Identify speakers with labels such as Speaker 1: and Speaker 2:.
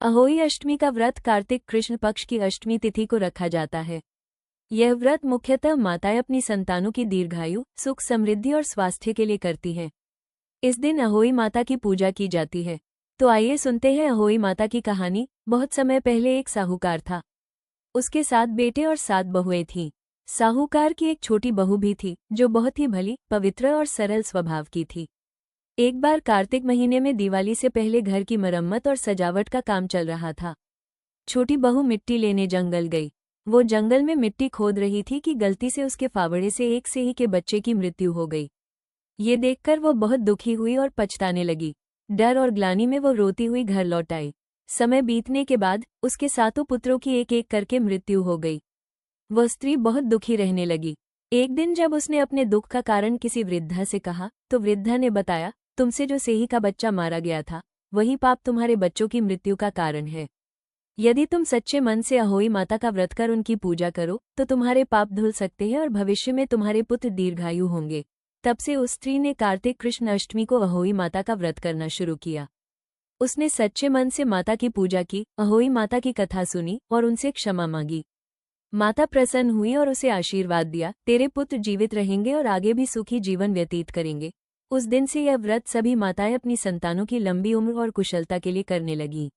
Speaker 1: अहोई अष्टमी का व्रत कार्तिक कृष्ण पक्ष की अष्टमी तिथि को रखा जाता है। यह व्रत मुख्यतः माताएं अपनी संतानों की दीर्घायु, सुख समृद्धि और स्वास्थ्य के लिए करती हैं। इस दिन अहोई माता की पूजा की जाती है। तो आइए सुनते हैं अहोई माता की कहानी। बहुत समय पहले एक साहूकार था। उसके 7 बेटे और 7 बहुएं थीं। साहूकार की एक छोटी बहू भी थी, जो बहुत ही भली, पवित्र और सरल स्वभाव की थी। एक बार कार्तिक महीने में दिवाली से पहले घर की मरम्मत और सजावट का काम चल रहा था। छोटी बहू मिट्टी लेने जंगल गई। वो जंगल में मिट्टी खोद रही थी कि गलती से उसके फावड़े से एक सेही के बच्चे की मृत्यु हो गई। ये देखकर वो बहुत दुखी हुई और पछताने लगी। डर और ग्लानि में वो रोती हुई घर लौट आई। समय बीतने के बाद उसके 7 पुत्रों की एक एक करके मृत्यु हो गई। वह स्त्री बहुत दुखी रहने लगी। एक दिन जब उसने अपने दुख का कारण किसी वृद्धा से कहा, तो वृद्धा ने बताया, तुमसे जो सेही का बच्चा मारा गया था, वही पाप तुम्हारे बच्चों की मृत्यु का कारण है। यदि तुम सच्चे मन से अहोई माता का व्रत कर उनकी पूजा करो, तो तुम्हारे पाप धुल सकते हैं और भविष्य में तुम्हारे पुत्र दीर्घायु होंगे। तब से उस स्त्री ने कार्तिक कृष्ण अष्टमी को अहोई माता का व्रत करना शुरू किया। उसने सच्चे मन से माता की पूजा की, अहोई माता की कथा सुनी और उनसे क्षमा मांगी। माता प्रसन्न हुई और उसे आशीर्वाद दिया, तेरे पुत्र जीवित रहेंगे और आगे भी सुखी जीवन व्यतीत करेंगे। उस दिन से यह व्रत सभी माताएं अपनी संतानों की लंबी उम्र और कुशलता के लिए करने लगीं।